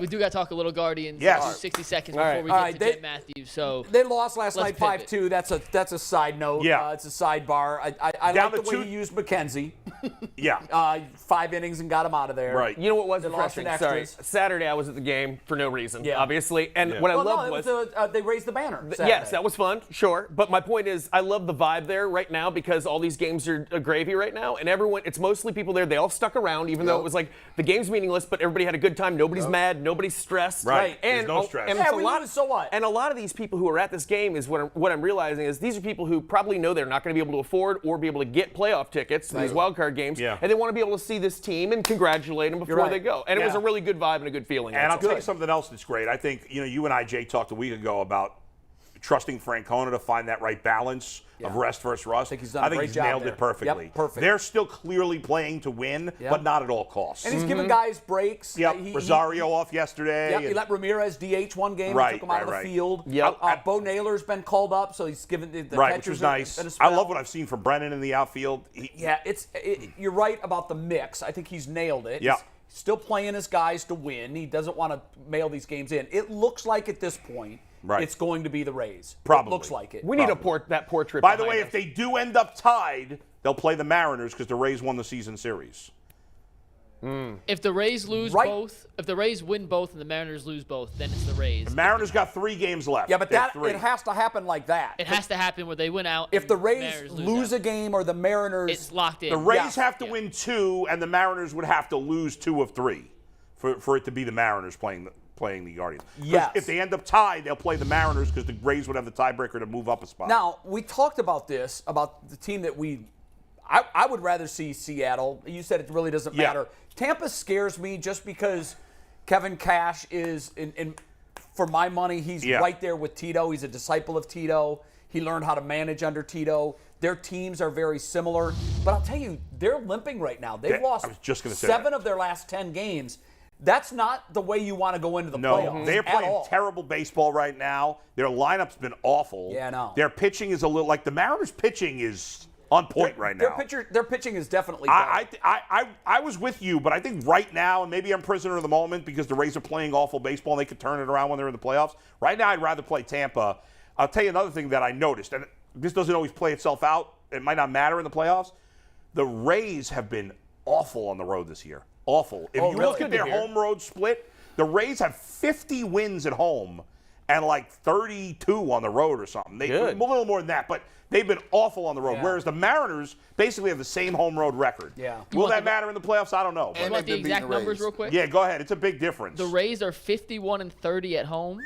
We do got to talk a little Guardians. Yes. 60 seconds before we get to Jim Matthews. So they lost last night pivot. 5-2. That's a side note. Yeah. It's a sidebar. I like the way he used McKenzie. Yeah. 5 innings and got him out of there. Right. You know what was They lost refreshing? in Sorry. extras. Saturday I was at the game for no reason, Yeah. obviously. And what I loved was they raised the banner. yes, that was fun, sure. But my point is, I love the vibe there right now because all these games are gravy right now, and everyone, it's mostly people there. They all stuck around, even though it was like the game's meaningless, but everybody had a good time. Nobody's mad, nobody's stressed. Right. And There's no stress. And Yeah, it's a we lot, lose, so what? And a lot of these people who are at this game is what I'm realizing is these are people who probably know they're not going to be able to afford or be able to get playoff tickets to these wild card games, and they want to be able to see this team and congratulate them before they go. And it was a really good vibe and a good feeling. And I'll tell you something else that's great. I think, you and I, Jay, talked a week ago about trusting Francona to find that right balance of rest versus rust. I think he's done a great job nailed there. it perfectly. Yep, perfect. They're still clearly playing to win, but not at all costs. And he's giving guys breaks. Yep. Rosario off yesterday. Yep, he let Ramirez DH one game. Right, Took him out of the field. Yep. Bo Naylor's been called up, so he's given the which catchers was nice. been a spell. I love what I've seen from Brennan in the outfield. You're right about the mix. I think he's nailed it. Yeah. He's still playing his guys to win. He doesn't want to mail these games in. It looks like at this point it's going to be the Rays. Probably. It looks like it. We need that portrait. By the way, if they do end up tied, they'll play the Mariners because the Rays won the season series. if the Rays lose both, if the Rays win both and the Mariners lose both, then it's the Rays. The Mariners got 3 games left. Yeah, but it has to happen like that. It has to happen where they win out. If the Rays Mariners lose a game or the Mariners, it's locked in. The Rays have to win 2, and the Mariners would have to lose 2 of 3 for it to be the Mariners playing the Guardians. Yes. If they end up tied, they'll play the Mariners because the Rays would have the tiebreaker to move up a spot. Now, we talked about this, about the team that I would rather see Seattle. You said it really doesn't matter. Tampa scares me just because Kevin Cash is, for my money, he's right there with Tito. He's a disciple of Tito. He learned how to manage under Tito. Their teams are very similar. But I'll tell you, they're limping right now. They've lost 7 of their last 10 games. That's not the way you want to go into the playoffs. They're playing terrible baseball right now. Their lineup's been awful. Yeah, I know. Their pitching is a little like the Mariners' pitching is on point right now. Their pitching is definitely better. I was with you, but I think right now, and maybe I'm prisoner of the moment because the Rays are playing awful baseball and they could turn it around when they're in the playoffs. Right now, I'd rather play Tampa. I'll tell you another thing that I noticed, and this doesn't always play itself out. It might not matter in the playoffs. The Rays have been awful on the road this year. Awful. If you look at their home-road split, the Rays have 50 wins at home and like 32 on the road or something. A little more than that, but they've been awful on the road, whereas the Mariners basically have the same home-road record. Yeah. Will that matter in the playoffs? I don't know. You want the exact numbers real quick? Yeah, go ahead. It's a big difference. The Rays are 51-30 at home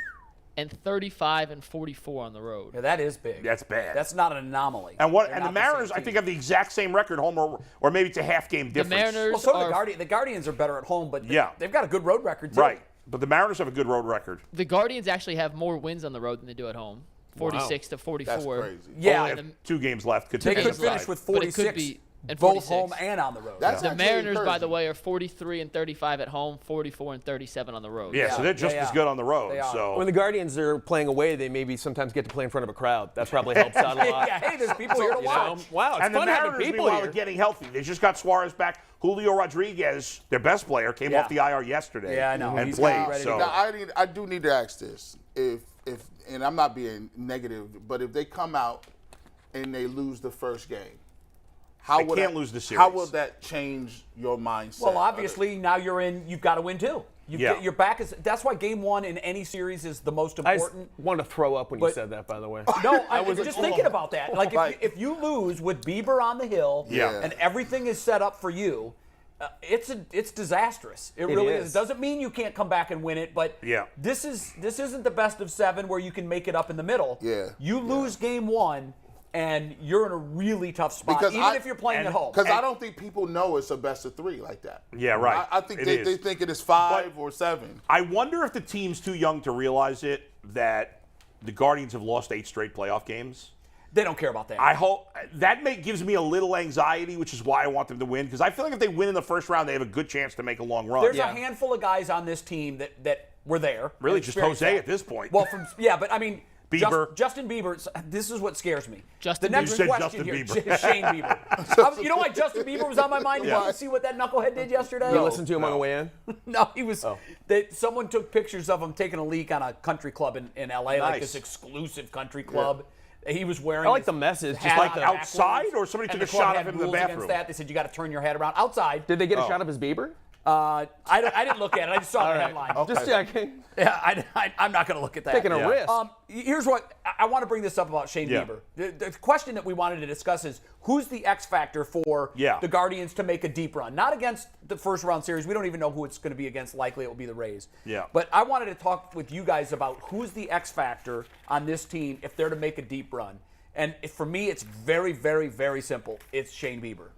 and 35-44 on the road. Yeah, that is big. That's bad. That's not an anomaly. And the Mariners, I think, have the exact same record home or maybe it's a half-game difference. The Mariners well, so the Guardians are better at home, but they've got a good road record, too. Right. But the Mariners have a good road record. The Guardians actually have more wins on the road than they do at home. 46-44. That's crazy. Yeah. They have 2 games left. They could finish with 46, both home and on the road. The Mariners, by the way, are 43-35 at home, 44-37 on the road. Yeah, so they're just as good on the road. So when the Guardians are playing away, they maybe sometimes get to play in front of a crowd. That probably helps out a lot. Hey, there's people here to watch. Wow, it's and fun the having Mariners, people meanwhile, here. are getting healthy. They just got Suarez back. Julio Rodriguez, their best player, came off the IR yesterday. Yeah, I know. And He's played. ready to So. go. I do need to ask this. If and I'm not being negative, but if they come out and they lose the first game, They can't lose the series. How will that change your mindset? Well, obviously, now you've got to win, too. Your back is. That's why Game 1 in any series is the most important. I wanted to throw up when you said that, by the way. No, I was just thinking about that. Like, if you lose with Bieber on the hill and everything is set up for you, it's disastrous. It really is. It doesn't mean you can't come back and win it, but this isn't the best of 7 where you can make it up in the middle. Yeah. You lose Game 1. And you're in a really tough spot, if you're playing at home. Because I don't think people know it's a best of 3 like that. Yeah, right. I think they think it is 5 or 7. I wonder if the team's too young to realize it, that the Guardians have lost 8 straight playoff games. They don't care about that. I hope that gives me a little anxiety, which is why I want them to win. Because I feel like if they win in the first round, they have a good chance to make a long run. There's a handful of guys on this team that were there. Really, just Jose at this point. Well, but I mean. Bieber. Justin Bieber. This is what scares me. Justin the next You said question Justin here, Bieber. Shane Bieber. You know why Justin Bieber was on my mind? You want to see what that knucklehead did yesterday? You listened to him on the way in? No, he was. Someone took pictures of him taking a leak on a country club in L.A., like this exclusive country club. He was wearing. I like the message. Just like outside, or somebody took a shot of him in the bathroom? Against that. They said you got to turn your head around outside. Did they get a shot of his Bieber? I didn't look at it. I just saw the headline. Okay. Just checking. Yeah, I'm not going to look at that. Taking a risk. Here's what I want to bring this up about Shane Bieber. The question that we wanted to discuss is who's the X factor for the Guardians to make a deep run? Not against the first round series. We don't even know who it's going to be against. Likely it will be the Rays. Yeah. But I wanted to talk with you guys about who's the X factor on this team if they're to make a deep run. And for me, it's very, very, very simple. It's Shane Bieber.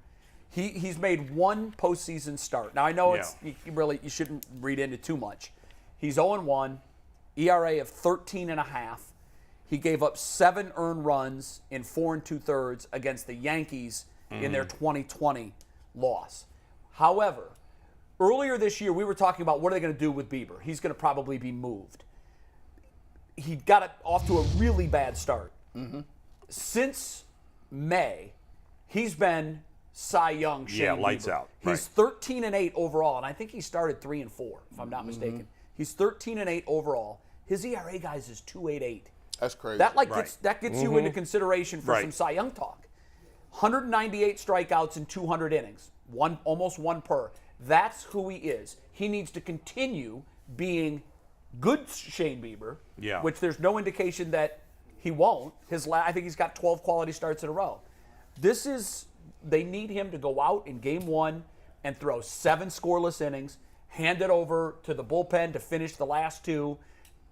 He's made one postseason start. Now, I know you shouldn't read into too much. He's 0-1, ERA of 13.5. He gave up 7 earned runs in 4 2/3 against the Yankees in their 2020 loss. However, earlier this year, we were talking about what are they going to do with Bieber. He's going to probably be moved. He got it off to a really bad start. Since May, he's been Cy Young. Shane lights Bieber. out. He's 13-8 overall, and I think he started 3-4, if I'm not mistaken. He's 13-8 overall. His ERA, guys, is 2.88. That's crazy. That gets you into consideration for some Cy Young talk. 198 strikeouts in 200 innings, almost one per. That's who he is. He needs to continue being good Shane Bieber, which there's no indication that he won't. I think he's got 12 quality starts in a row. They need him to go out in game 1 and throw 7 scoreless innings, hand it over to the bullpen to finish the last 2,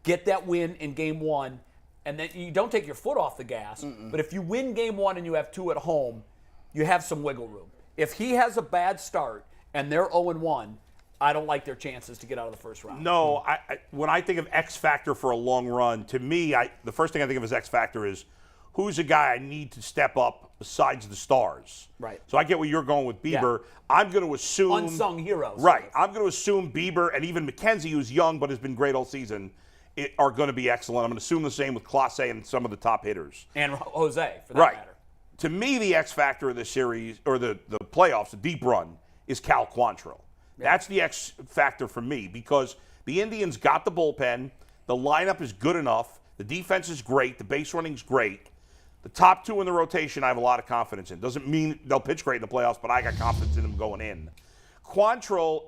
get that win in game 1, and then you don't take your foot off the gas. But if you win game 1 and you have 2 at home, you have some wiggle room. If he has a bad start and they're 0-1, I don't like their chances to get out of the first round. No, when I think of X factor for a long run, to me, the first thing I think of as X factor is who's a guy I need to step up besides the stars. Right. So I get where you're going with Bieber. I'm going to assume unsung heroes. Right. I'm going to assume Bieber and even McKenzie, who's young but has been great all season, are going to be excellent. I'm going to assume the same with Clase and some of the top hitters. And Jose, for that matter. To me, the X factor of the series or the playoffs, the deep run, is Cal Quantrill. That's the X factor for me because the Indians got the bullpen. The lineup is good enough. The defense is great. The base running's great. The top 2 in the rotation, I have a lot of confidence in. Doesn't mean they'll pitch great in the playoffs, but I got confidence in them going in. Quantrill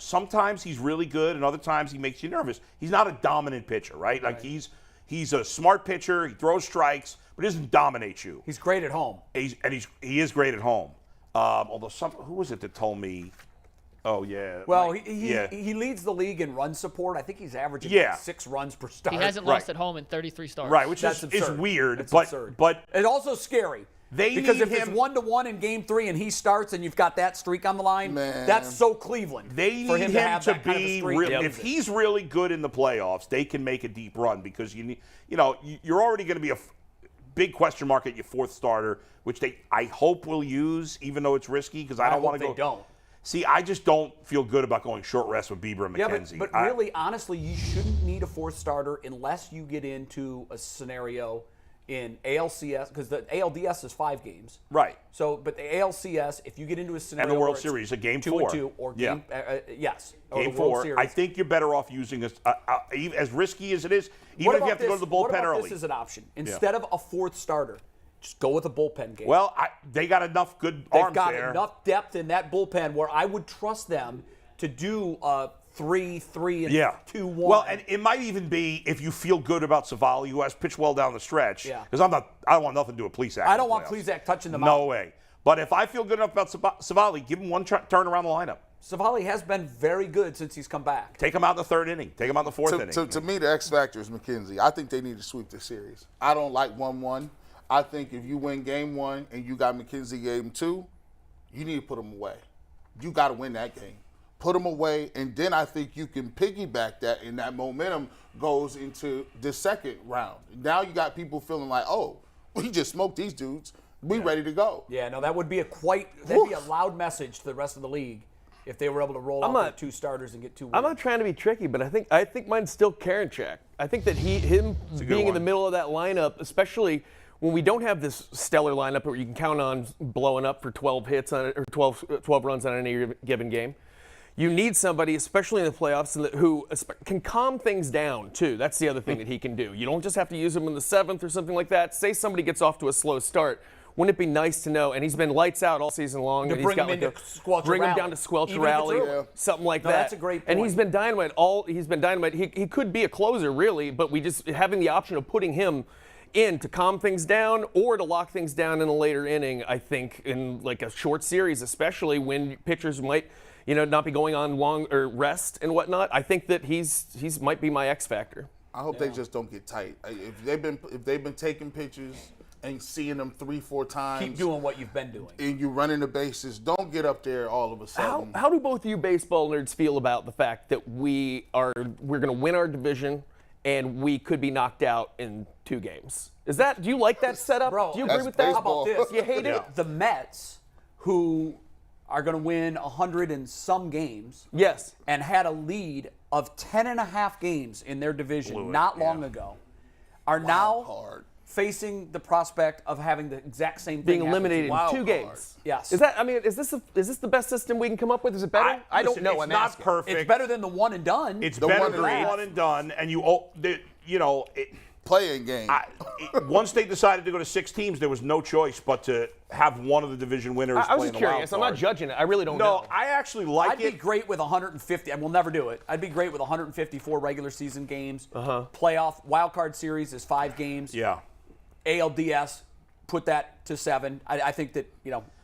sometimes he's really good, and other times he makes you nervous. He's not a dominant pitcher, right? Like he's a smart pitcher. He throws strikes, but he doesn't dominate you. He's great at home. He is great at home. Although who was it that told me? Oh, yeah. Well, he leads the league in run support. I think he's averaging 6 runs per start. He hasn't lost at home in 33 starts. Right, which is weird. It's absurd. But it's also scary. Because if it's 1-1 in Game 3 and he starts and you've got that streak on the line, that's so Cleveland. They for need him to have to that kind of a streak. If he's really good in the playoffs, they can make a deep run because you're already going to be a big question mark at your 4th starter, which I hope will use, even though it's risky because I don't want to go. They don't. See, I just don't feel good about going short rest with Bieber and McKenzie. But really, honestly, you shouldn't need a 4th starter unless you get into a scenario in ALCS, because the ALDS is 5 games. Right. So, but the ALCS, if you get into a scenario and the World Series, a game 4. 2-2 or game, Game 4. I think you're better off using as risky as it is, even if you have to go to the bullpen what about early. This is an option. Instead of a 4th starter, just go with a bullpen game. Well, they got enough good arms there. They've got enough depth in that bullpen where I would trust them to do a 3-3 and 2-1. Well, and it might even be if you feel good about Savali, who has pitched well down the stretch. Yeah. Because I don't want nothing to do with Plesac. I don't want Plesac touching the mound. No way. But if I feel good enough about Savali, give him one turn around the lineup. Savali has been very good since he's come back. Take him out in the 3rd inning. Take him out in the 4th inning. To me, the X factor is McKenzie. I think they need to sweep the series. I don't like 1-1. I think if you win game 1 and you got McKenzie game 2, you need to put him away. You got to win that game. Put him away, and then I think you can piggyback that, and that momentum goes into the 2nd round. Now you got people feeling like, oh, we just smoked these dudes. We ready to go. Yeah, no, that would be a loud message to the rest of the league if they were able to roll out their 2 starters and get 2 wins. I'm not trying to be tricky, but I think mine's still Karinchak. I think that him being in the middle of that lineup, especially when we don't have this stellar lineup where you can count on blowing up for 12 hits on or 12 runs on any given game. You need somebody, especially in the playoffs, who can calm things down, too. That's the other thing that he can do. You don't just have to use him in the 7th or something like that. Say somebody gets off to a slow start. Wouldn't it be nice to know? And he's been lights out all season long. To bring him down to squelch a rally, something like that. That's a great point. And he's been dynamite. He's been dynamite. He could be a closer, really, but we just having the option of putting him in to calm things down or to lock things down in a later inning. I think in like a short series, especially when pitchers might, not be going on long or rest and whatnot. I think that he's might be my X factor. I hope they just don't get tight. If they've been taking pitches and seeing them 3-4 times, keep doing what you've been doing. And you running the bases, don't get up there all of a sudden. How do both of you baseball nerds feel about the fact that we're going to win our division and we could be knocked out in 2 games? Do you like that setup? Bro, do you agree with that? How about this? You hate it? The Mets, who are going to win 100 and some games, yes, and had a lead of 10.5 games in their division not long ago, are now facing the prospect of having the exact same thing being eliminated in 2 games. Yes. Is this the best system we can come up with? Is it better? I don't know. It's not perfect. It's better than the one and done. It's better than the one and done, and playing game. Once they decided to go to 6 teams, there was no choice but to have one of the division winners. I was just curious. I'm not judging it. I really don't know. No, I actually like it. I'd be great with 150. I will never do it. I'd be great with 154 regular season games. Playoff wild card series is 5 games. Yeah. ALDS, put that to 7. I think that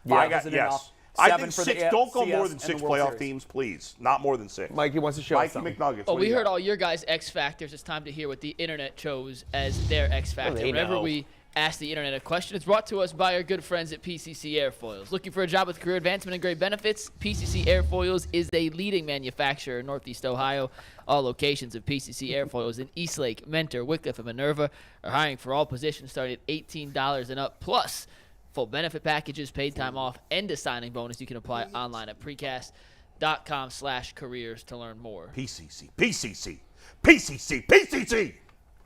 5 isn't enough. I think 6. Don't go more than 6 playoff teams, please. Not more than 6. Mikey wants to show us something. McNuggets. Well, we heard all your guys' X factors. It's time to hear what the internet chose as their X factor. Whenever we ask the internet a question, it's brought to us by our good friends at PCC Airfoils. Looking for a job with career advancement and great benefits? PCC Airfoils is a leading manufacturer in Northeast Ohio. All locations of PCC Airfoils in Eastlake, Mentor, Wickliffe, and Minerva are hiring for all positions starting at $18 and up, plus full benefit packages, paid time off, and a signing bonus. You can apply online at precast.com/careers to learn more. PCC, PCC, PCC, PCC.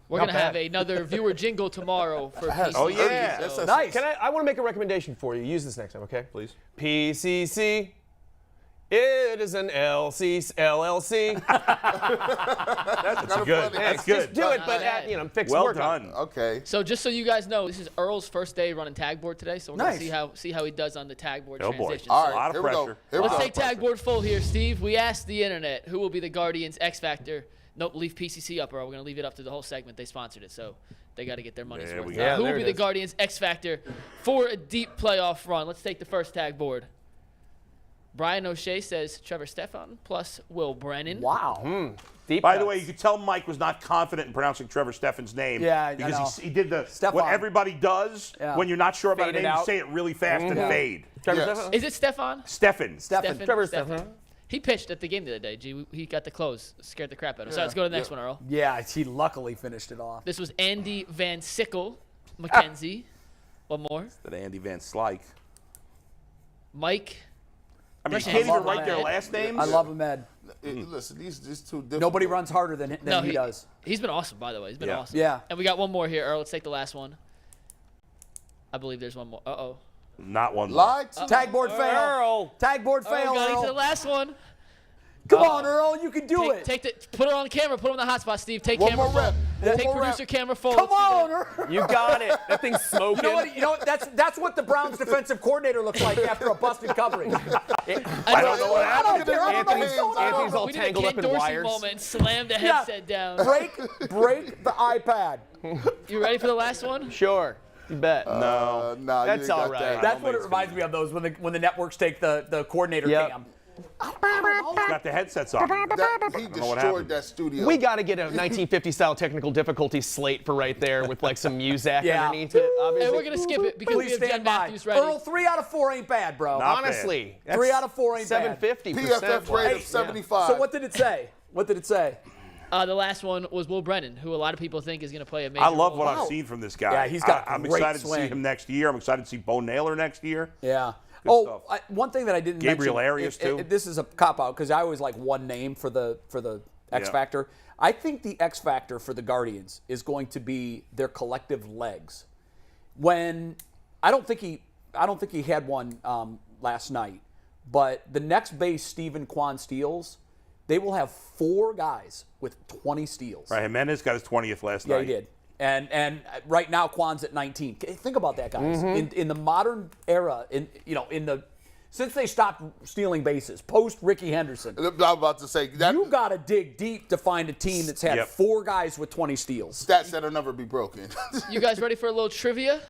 We're going to have another viewer jingle tomorrow for PCC. Oh, yeah. That's nice. I want to make a recommendation for you. Use this next time, okay? Please. PCC. It is an LLC. That's good. That's good. Just do it, but fix well work done. Okay. So just so you guys know, this is Earl's first day running tag board today, so we're going to see how he does on the tag board transition. All right, a lot of pressure. Let's take tag board full here, Steve. We asked the internet who will be the Guardians X Factor. Nope, leave PCC up, or we're going to leave it up to the whole segment. They sponsored it, so they got to get their money's worth. Who will be the Guardians X Factor for a deep playoff run? Let's take the first tag board. Brian O'Shea says Trevor Stephan plus Will Brennan. Wow. By the way, you could tell Mike was not confident in pronouncing Trevor Stephan's name. Yeah, because he did what everybody does when you're not sure about a name. You say it really fast and fade. Trevor Stephan? Is it Stefan? Stephan. Trevor Stephan. He pitched at the game the other day. He got the close. Scared the crap out of him. So let's go to the next one, Earl. Yeah, he luckily finished it off. This was Andy Van Sickle McKenzie. One more. That Andy Van Slyke. Mike. I mean, you can't even write their last names. I love him, Ed. Listen, these two different. Nobody runs harder than he does. He's been awesome, by the way. He's been awesome. Yeah. And we got one more here, Earl. Let's take the last one. I believe there's one more. Uh-oh. Not one more. Lights. Tag board fail. Earl. Tag board fail, Got into the Earl. last one. Come on, Earl. You can do it. Put it on camera. Put it on the hot spot, Steve. Take One camera more rep. full. One Take more producer rep. camera full. Come on, Earl. You got it. That thing's smoking. You know what? That's what the Browns defensive coordinator looks like after a busted coverage. I don't know what happened. Anthony's all We did a tangled Ken up in Dorsey wires. moment and slammed the headset down. Break the iPad. You ready for the last one? Sure. You bet. No, That's all right. That's what it reminds me of, those when the networks take the coordinator cam. Got the headsets on. He destroyed that studio. We got to get a 1950 style technical difficulty slate for right there with like some music underneath it. Obviously. And we're going to skip it because we Please have Jen stand by. Matthews ready. Earl, 3 out of 4 ain't bad, bro. Honestly, 3 out of 4 ain't bad. 750%. PFF rate of 75. So what did it say? The last one was Will Brennan, who a lot of people think is going to play a major I love role. what I've seen from this guy. Yeah, he's got I'm great excited to swing. see him next year. I'm excited to see Bo Naylor next year. Yeah. Good stuff. One thing that I didn't Gabriel mention. Arias, too. This is a cop-out because I always like one name for the X Factor. I think the X Factor for the Guardians is going to be their collective legs. I don't think he had one last night, but the next base, Stephen Kwan steals, they will have 4 guys with 20 steals. Right, Jimenez got his 20th last night. Yeah, he did. And right now Kwan's at 19. Think about that, guys. In the modern era, since they stopped stealing bases, post Ricky Henderson, I'm about to say that you got to dig deep to find a team that's had 4 guys with 20 steals. stats that'll never be broken. You guys ready for a little trivia?